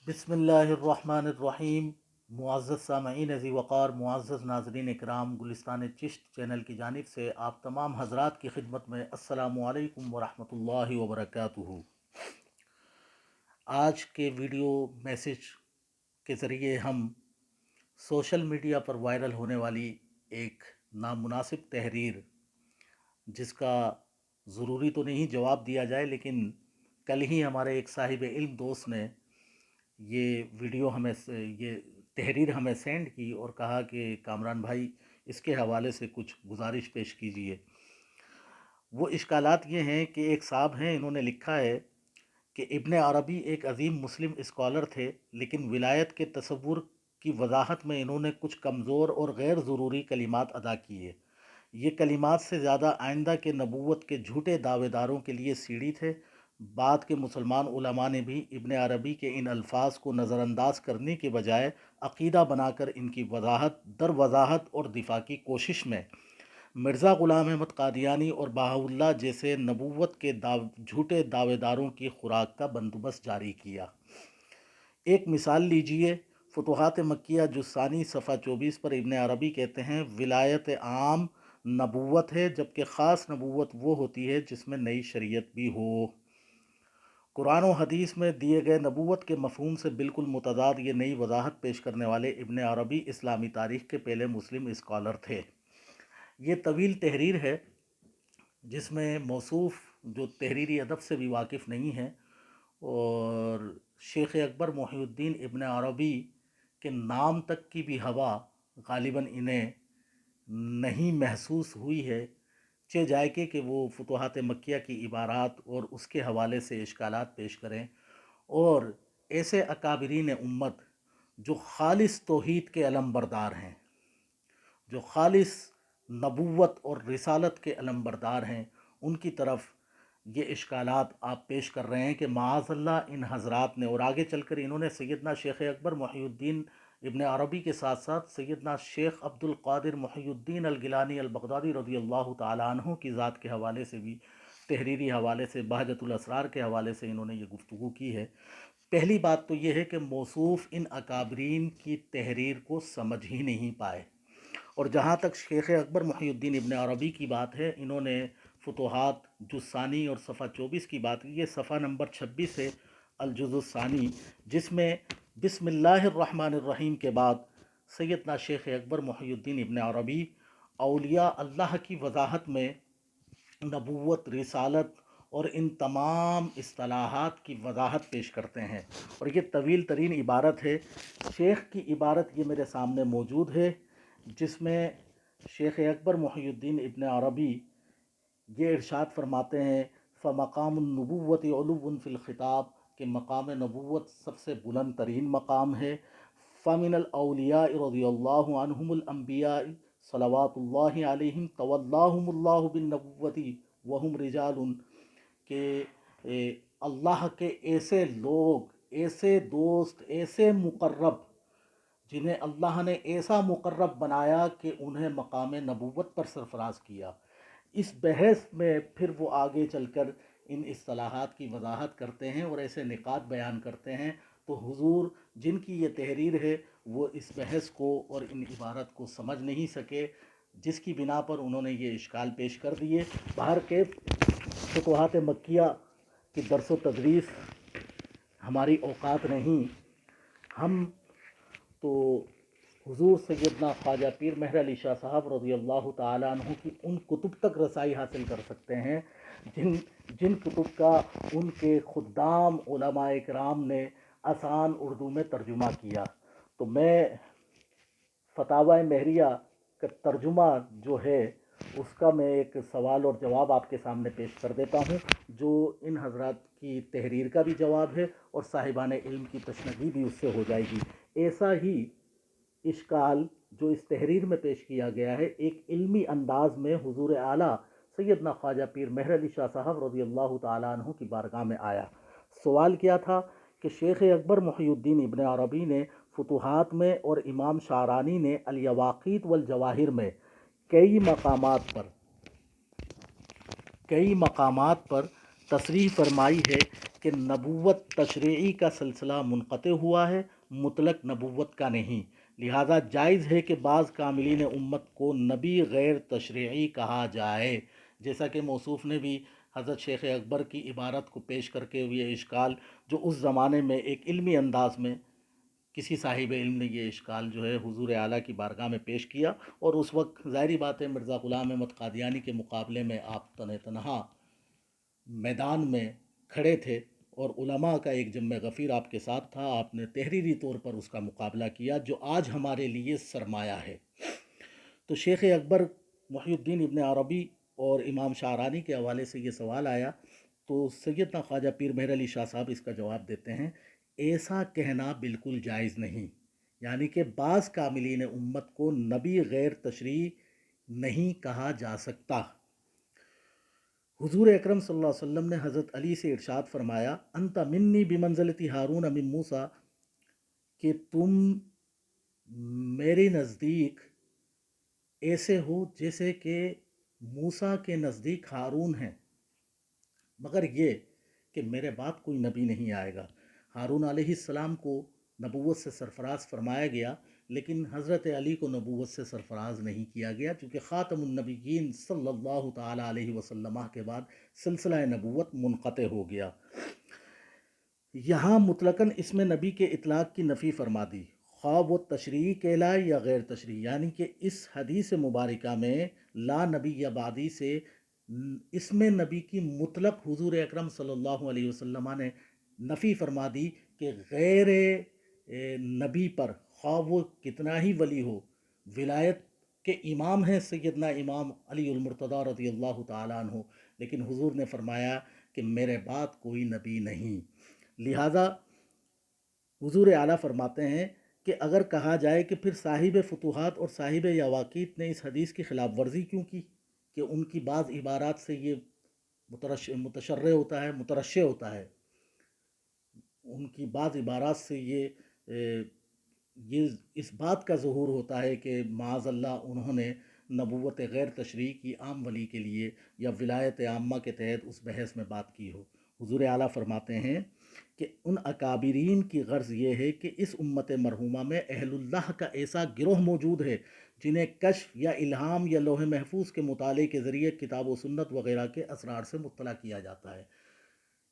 بسم اللہ الرحمن الرحیم۔ معزز سامعین ذی وقار، معزز ناظرین اکرام، گلستان چشت چینل کی جانب سے آپ تمام حضرات کی خدمت میں السلام علیکم ورحمۃ اللہ وبرکاتہ۔ آج کے ویڈیو میسج کے ذریعے ہم سوشل میڈیا پر وائرل ہونے والی ایک نامناسب تحریر، جس کا ضروری تو نہیں جواب دیا جائے، لیکن کل ہی ہمارے ایک صاحب علم دوست نے یہ ویڈیو یہ تحریر ہمیں سینڈ کی اور کہا کہ کامران بھائی اس کے حوالے سے کچھ گزارش پیش کیجیے۔ وہ اشکالات یہ ہیں کہ ایک صاحب ہیں، انہوں نے لکھا ہے کہ ابن عربی ایک عظیم مسلم اسکالر تھے، لیکن ولایت کے تصور کی وضاحت میں انہوں نے کچھ کمزور اور غیر ضروری کلمات ادا کیے۔ یہ کلمات سے زیادہ آئندہ کے نبوت کے جھوٹے دعوے داروں کے لیے سیڑھی تھے۔ بعد کے مسلمان علماء نے بھی ابن عربی کے ان الفاظ کو نظر انداز کرنے کے بجائے عقیدہ بنا کر ان کی وضاحت اور دفاع کی کوشش میں مرزا غلام احمد قادیانی اور بہاءاللہ جیسے نبوت کے جھوٹے دعوے داروں کی خوراک کا بندوبست جاری کیا۔ ایک مثال لیجئے، فتوحات مکیہ جز ثانی صفحہ 24 پر ابن عربی کہتے ہیں، ولایت عام نبوت ہے، جبکہ خاص نبوت وہ ہوتی ہے جس میں نئی شریعت بھی ہو۔ قرآن و حدیث میں دیے گئے نبوت کے مفہوم سے بالکل متضاد یہ نئی وضاحت پیش کرنے والے ابن عربی اسلامی تاریخ کے پہلے مسلم اسکالر تھے۔ یہ طویل تحریر ہے، جس میں موصوف جو تحریری ادب سے بھی واقف نہیں ہے اور شیخ اکبر محی الدین ابن عربی کے نام تک کی بھی ہوا غالباً انہیں نہیں محسوس ہوئی ہے، چہ جائے کہ وہ فتوحات مکیہ کی عبارات اور اس کے حوالے سے اشکالات پیش کریں، اور ایسے اکابرین امت جو خالص توحید کے علم بردار ہیں، جو خالص نبوت اور رسالت کے علم بردار ہیں، ان کی طرف یہ اشکالات آپ پیش کر رہے ہیں کہ معاذ اللہ ان حضرات نے، اور آگے چل کر انہوں نے سیدنا شیخ اکبر محی الدین ابن عربی کے ساتھ ساتھ سیدنا شیخ عبد القادر محی الدین الگیلانی البغدادی رضی اللہ تعالیٰ عنہ کی ذات کے حوالے سے بھی، تحریری حوالے سے، بہجت الاسرار کے حوالے سے انہوں نے یہ گفتگو کی ہے۔ پہلی بات تو یہ ہے کہ موصوف ان اکابرین کی تحریر کو سمجھ ہی نہیں پائے، اور جہاں تک شیخ اکبر محی الدین ابن عربی کی بات ہے، انہوں نے فتوحات جز ثانی اور صفحہ 24 کی بات کی، یہ صفحہ نمبر 26 ہے الجزء الثانی، جس میں بسم اللہ الرحمن الرحیم کے بعد سیدنا شیخ اکبر محی الدین ابن عربی اولیاء اللہ کی وضاحت میں نبوت، رسالت اور ان تمام اصطلاحات کی وضاحت پیش کرتے ہیں، اور یہ طویل ترین عبارت ہے۔ شیخ کی عبارت یہ میرے سامنے موجود ہے، جس میں شیخ اکبر محی الدین ابن عربی یہ ارشاد فرماتے ہیں، فمقام النبوت علو فی الخطاب، کہ مقام نبوت سب سے بلند ترین مقام ہے۔ فمن الاولیاء رضی اللہ عنہم الانبیاء صلوات اللہ علیہم تولاہم اللہ بالنبوت وہم رجال، کہ اللہ کے ایسے لوگ، ایسے دوست، ایسے مقرب، جنہیں اللہ نے ایسا مقرب بنایا کہ انہیں مقام نبوت پر سرفراز کیا۔ اس بحث میں پھر وہ آگے چل کر ان اصطلاحات کی وضاحت کرتے ہیں اور ایسے نکات بیان کرتے ہیں، تو حضور جن کی یہ تحریر ہے وہ اس بحث کو اور ان عبارت کو سمجھ نہیں سکے، جس کی بنا پر انہوں نے یہ اشکال پیش کر دیے۔ بہرکیف فتوحات مکیہ کی درس و تدریس ہماری اوقات نہیں، ہم تو حضور سیدنا خواجہ پیر مہر علی شاہ صاحب رضی اللہ تعالیٰ عنہ کی ان کتب تک رسائی حاصل کر سکتے ہیں جن کتب کا ان کے خدام علماء اکرام نے آسان اردو میں ترجمہ کیا۔ تو میں فتاوی مہریہ کا ترجمہ جو ہے اس کا میں ایک سوال اور جواب آپ کے سامنے پیش کر دیتا ہوں، جو ان حضرات کی تحریر کا بھی جواب ہے اور صاحبان علم کی تشنگی بھی اس سے ہو جائے گی۔ ایسا ہی اشکال جو اس تحریر میں پیش کیا گیا ہے، ایک علمی انداز میں حضور اعلیٰ سیدنا خواجہ پیر مہر علی شاہ صاحب رضی اللہ تعالیٰ عنہ کی بارگاہ میں آیا۔ سوال کیا تھا کہ شیخ اکبر محی الدین ابن عربی نے فتوحات میں اور امام شعرانی نے الیواقیت والجواہر میں کئی مقامات پر تصریح فرمائی ہے کہ نبوت تشریعی کا سلسلہ منقطع ہوا ہے، مطلق نبوت کا نہیں، لہذا جائز ہے کہ بعض کاملین امت کو نبی غیر تشریعی کہا جائے، جیسا کہ موصوف نے بھی حضرت شیخ اکبر کی عبارت کو پیش کر کے یہ اشکال جو اس زمانے میں ایک علمی انداز میں کسی صاحب علم نے یہ اشکال جو ہے حضور اعلیٰ کی بارگاہ میں پیش کیا، اور اس وقت ظاہری بات ہے مرزا غلام احمد قادیانی کے مقابلے میں آپ تنہا میدان میں کھڑے تھے، اور علماء کا ایک جمع غفیر آپ کے ساتھ تھا، آپ نے تحریری طور پر اس کا مقابلہ کیا جو آج ہمارے لیے سرمایہ ہے۔ تو شیخ اکبر محی الدین ابن عربی اور امام شاعرانی کے حوالے سے یہ سوال آیا، تو سیدنا خواجہ پیر مہر علی شاہ صاحب اس کا جواب دیتے ہیں، ایسا کہنا بالکل جائز نہیں، یعنی کہ بعض کاملین امت کو نبی غیر تشریع نہیں کہا جا سکتا۔ حضور اکرم صلی اللہ علیہ وسلم نے حضرت علی سے ارشاد فرمایا، انت منی بمنزلتی ہارون من موسیٰ، کہ تم میرے نزدیک ایسے ہو جیسے کہ موسیٰ کے نزدیک ہارون ہیں، مگر یہ کہ میرے بعد کوئی نبی نہیں آئے گا۔ ہارون علیہ السلام کو نبوت سے سرفراز فرمایا گیا، لیکن حضرت علی کو نبوت سے سرفراز نہیں کیا گیا، چونکہ خاتم النبیین صلی اللہ تعالیٰ علیہ وسلم کے بعد سلسلہ نبوت منقطع ہو گیا۔ یہاں مطلقاً اسم نبی کے اطلاق کی نفی فرما دی، خواہ وہ تشریعی کہلائے یا غیر تشریعی، یعنی کہ اس حدیث مبارکہ میں لا نبی یا بعدی سے اسم نبی کی مطلق حضور اکرم صلی اللہ علیہ وسلم نے نفی فرما دی کہ غیر نبی پر خواہ وہ کتنا ہی ولی ہو، ولایت کے امام ہیں سیدنا امام علی المرتضیٰ رضی اللہ تعالیٰ عنہ، لیکن حضور نے فرمایا کہ میرے بعد کوئی نبی نہیں۔ لہٰذا حضور اعلیٰ فرماتے ہیں کہ اگر کہا جائے کہ پھر صاحب فتوحات اور صاحب یواقیت نے اس حدیث کی خلاف ورزی کیوں کی، کہ ان کی بعض عبارات سے یہ متشرع ہوتا ہے، مترشح ہوتا ہے، ان کی بعض عبارات سے یہ اس بات کا ظہور ہوتا ہے کہ معاذ اللہ انہوں نے نبوت غیر تشریعی کی عام ولی کے لیے یا ولایت عامہ کے تحت اس بحث میں بات کی ہو۔ حضور اعلیٰ فرماتے ہیں کہ ان اکابرین کی غرض یہ ہے کہ اس امت مرحومہ میں اہل اللہ کا ایسا گروہ موجود ہے جنہیں کشف یا الہام یا لوح محفوظ کے مطالعے کے ذریعے کتاب و سنت وغیرہ کے اسرار سے مطلع کیا جاتا ہے،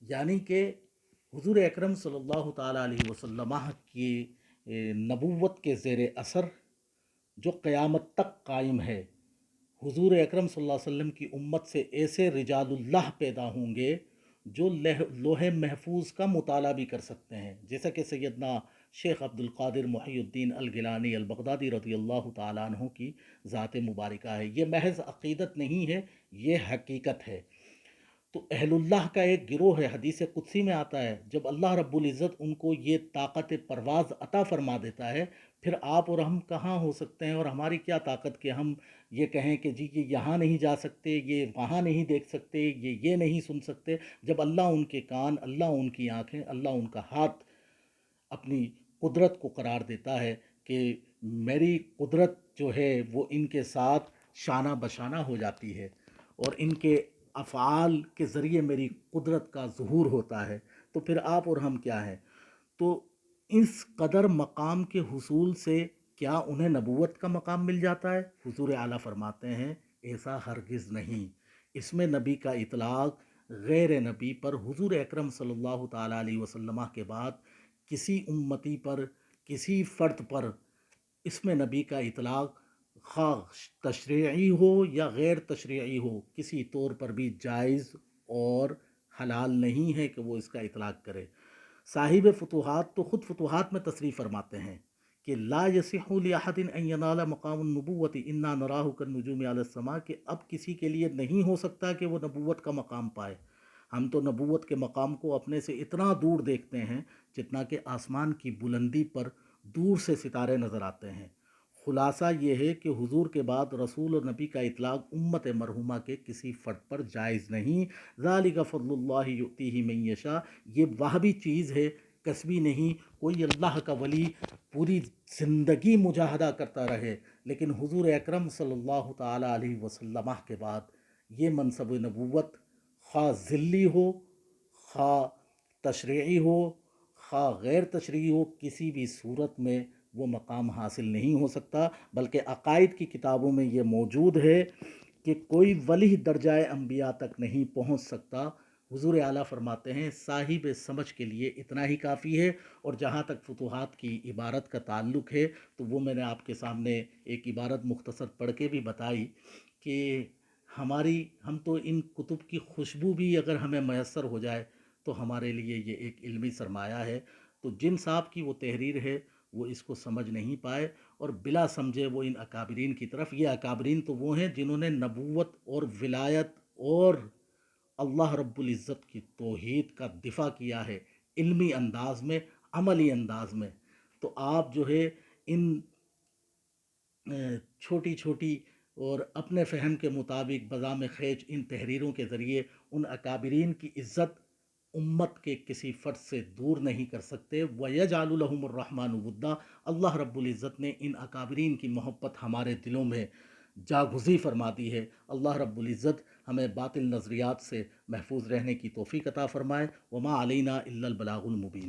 یعنی کہ حضور اکرم صلی اللہ تعالیٰ علیہ وسلم کی نبوت کے زیر اثر جو قیامت تک قائم ہے، حضور اکرم صلی اللہ علیہ وسلم کی امت سے ایسے رجال اللہ پیدا ہوں گے جو لوح محفوظ کا مطالعہ بھی کر سکتے ہیں، جیسا کہ سیدنا شیخ عبد القادر محی الدین الگیلانی البغدادی رضی اللہ تعالیٰ عنہ کی ذات مبارکہ ہے۔ یہ محض عقیدت نہیں ہے، یہ حقیقت ہے۔ تو اہل اللہ کا ایک گروہ ہے، حدیث قدسی میں آتا ہے جب اللہ رب العزت ان کو یہ طاقت پرواز عطا فرما دیتا ہے، پھر آپ اور ہم کہاں ہو سکتے ہیں، اور ہماری کیا طاقت کہ ہم یہ کہیں کہ جی یہ یہاں نہیں جا سکتے، یہ وہاں نہیں دیکھ سکتے، یہ نہیں سن سکتے، جب اللہ ان کے کان، اللہ ان کی آنکھیں، اللہ ان کا ہاتھ اپنی قدرت کو قرار دیتا ہے کہ میری قدرت جو ہے وہ ان کے ساتھ شانہ بشانہ ہو جاتی ہے، اور ان کے افعال کے ذریعے میری قدرت کا ظہور ہوتا ہے، تو پھر آپ اور ہم کیا ہیں؟ تو اس قدر مقام کے حصول سے کیا انہیں نبوت کا مقام مل جاتا ہے؟ حضور اعلیٰ فرماتے ہیں ایسا ہرگز نہیں۔ اس میں نبی کا اطلاق غیر نبی پر حضور اکرم صلی اللہ تعالیٰ علیہ وسلم کے بعد کسی امتی پر، کسی فرد پر اس میں نبی کا اطلاق خواہ تشریعی ہو یا غیر تشریعی ہو کسی طور پر بھی جائز اور حلال نہیں ہے کہ وہ اس کا اطلاق کرے۔ صاحب فتوحات تو خود فتوحات میں تصریح فرماتے ہیں کہ لا یصح لأحد ان ینال مقام النبوت انا نراہ کالنجوم علی السماء، کہ اب کسی کے لیے نہیں ہو سکتا کہ وہ نبوت کا مقام پائے، ہم تو نبوت کے مقام کو اپنے سے اتنا دور دیکھتے ہیں جتنا کہ آسمان کی بلندی پر دور سے ستارے نظر آتے ہیں۔ خلاصہ یہ ہے کہ حضور کے بعد رسول اور نبی کا اطلاق امت مرحومہ کے کسی فرد پر جائز نہیں۔ ذالک فضل اللہ یؤتیہ من یشاء، یہ وہابی چیز ہے، کسبی نہیں۔ کوئی اللہ کا ولی پوری زندگی مجاہدہ کرتا رہے، لیکن حضور اکرم صلی اللہ تعالیٰ علیہ وسلم کے بعد یہ منصب نبوت خواہ ذلی ہو، خواہ تشریعی ہو خواہ غیر تشریعی ہو، کسی بھی صورت میں وہ مقام حاصل نہیں ہو سکتا، بلکہ عقائد کی کتابوں میں یہ موجود ہے کہ کوئی ولی درجہ انبیاء تک نہیں پہنچ سکتا۔ حضور اعلیٰ فرماتے ہیں صاحب سمجھ کے لیے اتنا ہی کافی ہے۔ اور جہاں تک فتوحات کی عبارت کا تعلق ہے تو وہ میں نے آپ کے سامنے ایک عبارت مختصر پڑھ کے بھی بتائی کہ ہم تو ان کتب کی خوشبو بھی اگر ہمیں میسر ہو جائے تو ہمارے لیے یہ ایک علمی سرمایہ ہے۔ تو جن صاحب کی وہ تحریر ہے وہ اس کو سمجھ نہیں پائے اور بلا سمجھے وہ ان اکابرین کی طرف، یہ اکابرین تو وہ ہیں جنہوں نے نبوت اور ولایت اور اللہ رب العزت کی توحید کا دفاع کیا ہے، علمی انداز میں، عملی انداز میں۔ تو آپ جو ہے ان چھوٹی چھوٹی اور اپنے فہم کے مطابق بذام خیج ان تحریروں کے ذریعے ان اکابرین کی عزت امت کے کسی فرد سے دور نہیں کر سکتے۔ وَيَجْعَلُ لَهُمُ الرَّحْمَنُ وُدًّا، اللہ رب العزت نے ان اکابرین کی محبت ہمارے دلوں میں جاگزی فرما دی ہے۔ اللہ رب العزت ہمیں باطل نظریات سے محفوظ رہنے کی توفیق عطا فرمائے۔ وما علینا الا البلاغ المبین۔